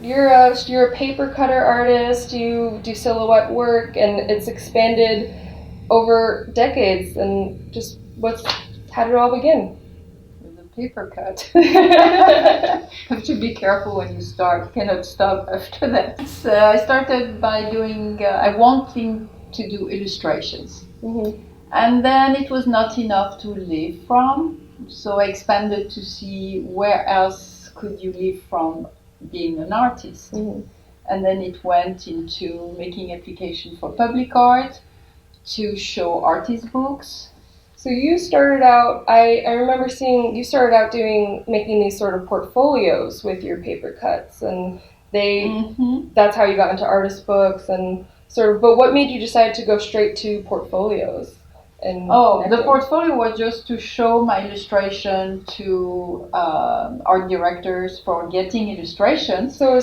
you're a paper cutter artist. You do silhouette work, and it's expanded over decades. And just how did it all begin? With a paper cut. Have to be careful when you start. Cannot stop after that. I started by doing. I wanting to do illustrations, and then it was not enough to live from. So I expanded to see where else could you live from being an artist. And then it went into making application for public art, to show artist books. So you started out, I remember seeing, you started out making these sort of portfolios with your paper cuts, and that's how you got into artist books and sort of, but what made you decide to go straight to portfolios? The portfolio was just to show my illustration to art directors for getting illustrations. So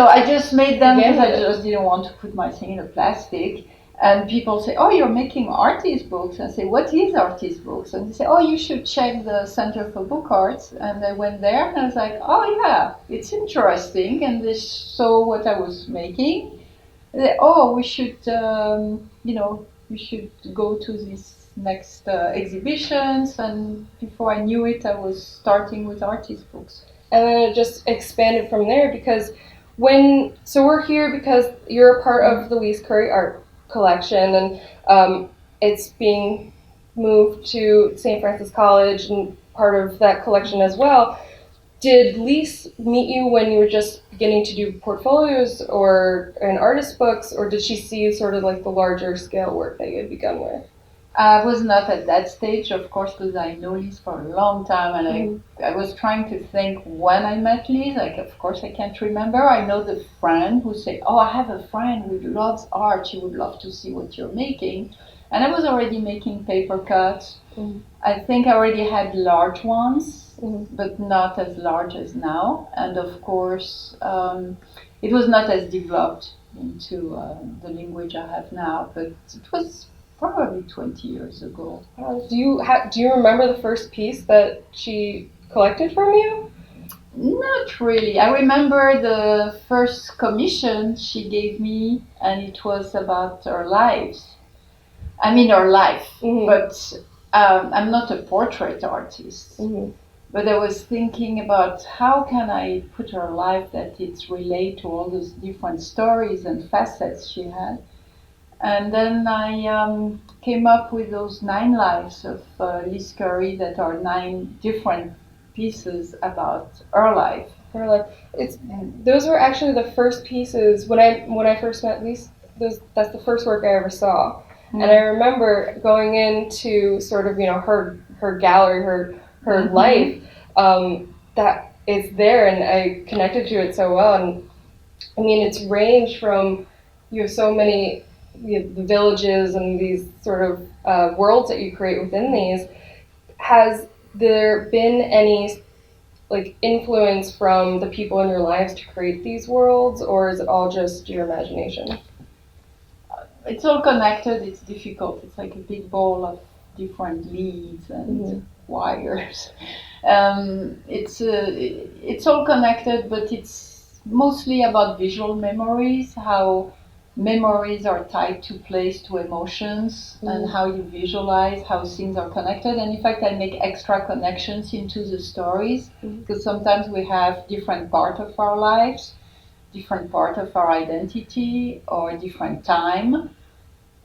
I just made them because I just didn't want to put my thing in a plastic. And people say, oh, you're making artist books. I say, what is artist books? And they say, oh, you should check the Center for Book Arts. And I went there and I was like, oh, yeah, it's interesting. And they saw what I was making. They, oh, we should, we should go to these next exhibitions. And before I knew it, I was starting with artist books. And then it just expanded from there because we're here because you're a part of the Lise Curry art collection, and it's being moved to St. Francis College and part of that collection as well. Did Lise meet you when you were just beginning to do portfolios and artist books, or did she see sort of like the larger scale work that you had begun with? I was not at that stage, of course, because I know Lise for a long time, and I was trying to think when I met Lise. Like, of course, I can't remember. I know the friend who said, oh, I have a friend who loves art. She would love to see what you're making. And I was already making paper cuts. I think I already had large ones, but not as large as now. And of course, it was not as developed into the language I have now, but it was probably 20 years ago. Do you remember the first piece that she collected from you? Not really. I remember the first commission she gave me, and it was about her life. But I'm not a portrait artist. But I was thinking about how can I put her life that it's relate to all those different stories and facets she had. And then I came up with those 9 lives of Lise Curry that are 9 different pieces about her life. Those were actually the first pieces when I first met Lise. That's the first work I ever saw, and I remember going into sort of her gallery, her life that is there, and I connected to it so well. And I mean, it's ranged from so many. The villages and these sort of worlds that you create within these. Has there been any influence from the people in your lives to create these worlds, or is it all just your imagination? It's all connected. It's difficult. It's like a big ball of different leads and wires. It's all connected, but it's mostly about visual memories, how memories are tied to place, to emotions, and how you visualize how things are connected. And in fact, I make extra connections into the stories, because sometimes we have different part of our lives, different part of our identity, or different time.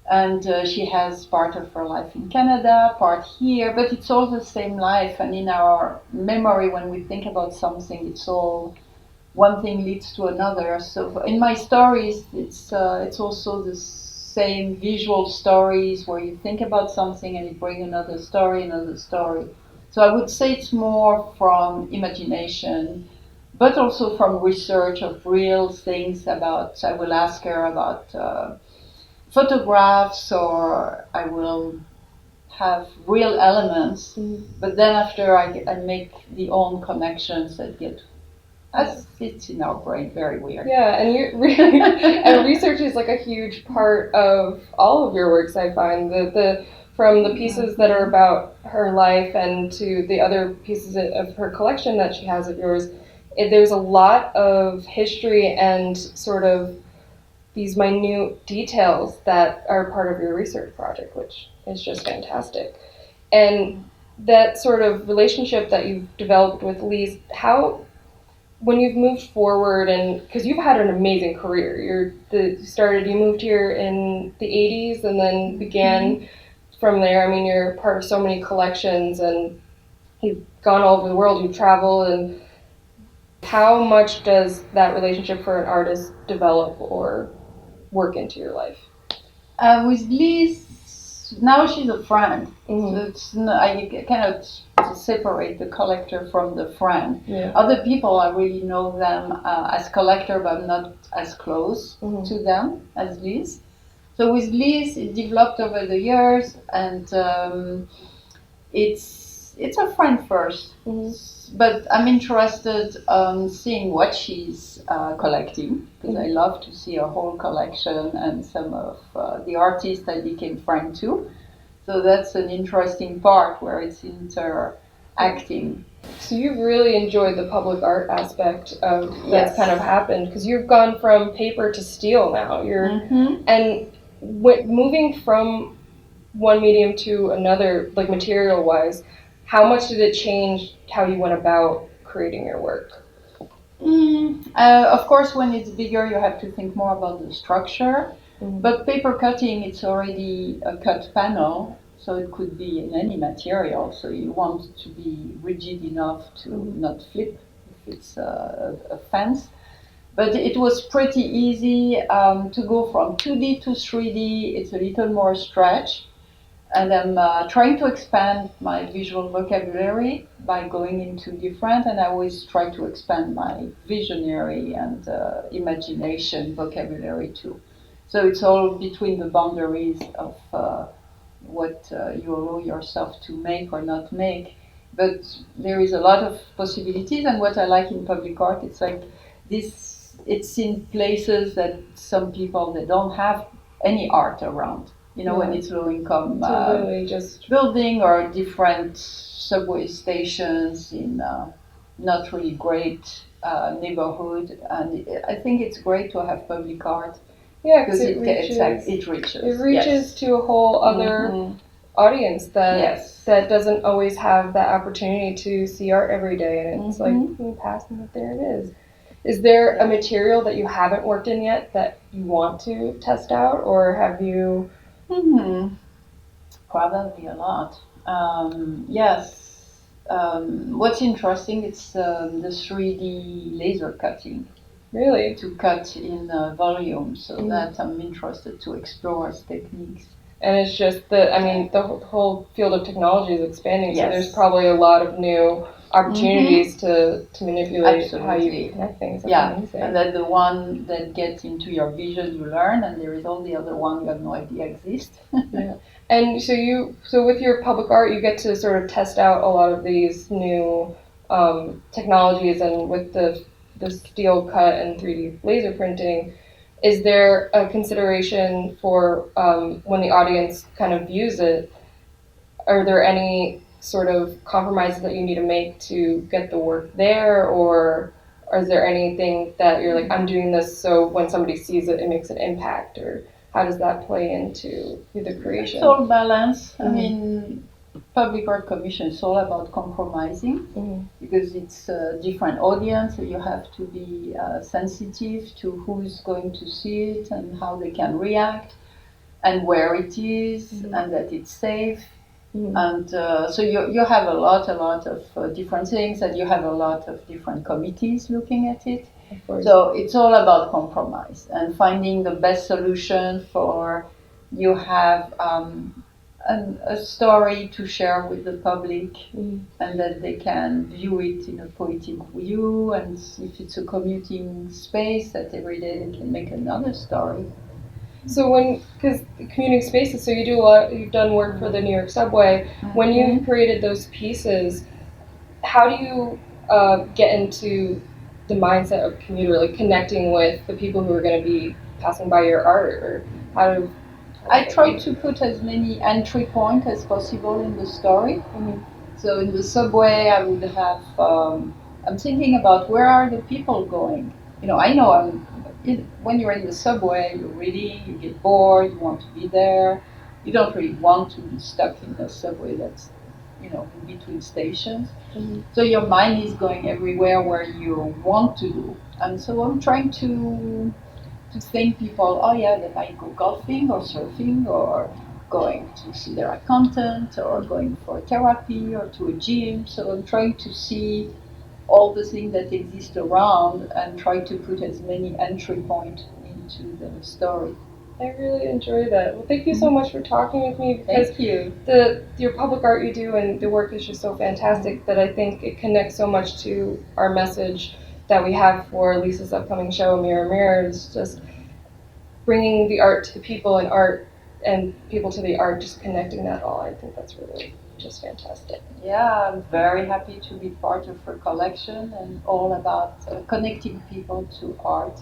And she has part of her life in Canada, part here, but it's all the same life. And in our memory, when we think about something, it's all one thing leads to another. So in my stories, it's also the same visual stories where you think about something and you bring another story. So I would say it's more from imagination, but also from research of real things about. I will ask her about photographs, or I will have real elements, but then after I make the own connections that get. As it's in our brain, very weird. Yeah, and and research is like a huge part of all of your works. I find from the pieces that are about her life and to the other pieces of her collection that she has of yours, there's a lot of history and sort of these minute details that are part of your research project, which is just fantastic. And that sort of relationship that you've developed with Lise, how, when you've moved forward, and because you've had an amazing career, you moved here in the 80s and then began from there. I mean, you're part of so many collections and you've gone all over the world, you've traveled, and how much does that relationship for an artist develop or work into your life? With Lise, now she's a friend. Mm-hmm. So I cannot separate the collector from the friend. Yeah. Other people, I really know them as collector, but I'm not as close to them as Lise. So with Lise, it developed over the years, and it's a friend first. But I'm interested seeing what she's collecting, because I love to see her whole collection and some of the artists I became friend to. So that's an interesting part where it's interacting. So you've really enjoyed the public art aspect of that's kind of happened, because you've gone from paper to steel now. And moving from one medium to another, like material wise, how much did it change how you went about creating your work? Of course, when it's bigger, you have to think more about the structure. But paper cutting, it's already a cut panel, so it could be in any material. So you want to be rigid enough to not flip if it's a fence. But it was pretty easy to go from 2D to 3D. It's a little more stretch. And I'm trying to expand my visual vocabulary by going into different, and I always try to expand my visionary and imagination vocabulary too. So it's all between the boundaries of what you allow yourself to make or not make. But there is a lot of possibilities, and what I like in public art, it's like this, it's in places that some people, they don't have any art around. When it's low-income really just building or different subway stations in not really great neighborhood. And I think it's great to have public art. Yeah, because it reaches. It reaches to a whole other audience that doesn't always have that opportunity to see art every day. And it's like, passing it, there it is. Is there a material that you haven't worked in yet that you want to test out, or have you... Probably a lot. Yes. What's interesting is the 3D laser cutting. Really? To cut in volume, so that I'm interested to explore as techniques. And it's just the whole field of technology is expanding, so there's probably a lot of new opportunities to manipulate how you connect things. That's amazing. And then the one that gets into your vision, you learn, and there is all the other one you have no idea exists. Yeah. And so with your public art, you get to sort of test out a lot of these new technologies, and with the steel cut and 3D laser printing, is there a consideration for when the audience kind of views it? Are there any sort of compromises that you need to make to get the work there, or is there anything that you're like, I'm doing this so when somebody sees it, it makes an impact, or how does that play into the creation? It's all balance. I mean, public art commission is all about compromising because it's a different audience, so you have to be sensitive to who's going to see it and how they can react and where it is and that it's safe. And so you have a lot of different things, and you have a lot of different committees looking at it. So it's all about compromise and finding the best solution for you have a story to share with the public, and that they can view it in a poetic view, and if it's a commuting space, that every day they can make another story. So because commuting spaces, so you've done work for the New York subway. When you've created those pieces, how do you get into the mindset of commuter, like connecting with the people who are going to be passing by your art, or I try to put as many entry points as possible in the story. So in the subway, I would have I'm thinking about where are the people going. I know when you're in the subway, you're reading, you get bored, you want to be there. You don't really want to be stuck in the subway that's, in between stations. Mm-hmm. So your mind is going everywhere where you want to do. And so I'm trying to think people, oh yeah, they might go golfing or surfing or going to see their accountant or going for therapy or to a gym. So I'm trying to see all the things that exist around and try to put as many entry points into the story. I really enjoy that. Well, thank you so much for talking with me because Thank you. your public art you do and the work is just so fantastic that I think it connects so much to our message that we have for Lisa's upcoming show, Mirror Mirror. It's just bringing the art to the people and people to the art, just connecting that all. I think that's really just fantastic. Yeah, I'm very happy to be part of her collection and all about connecting people to art.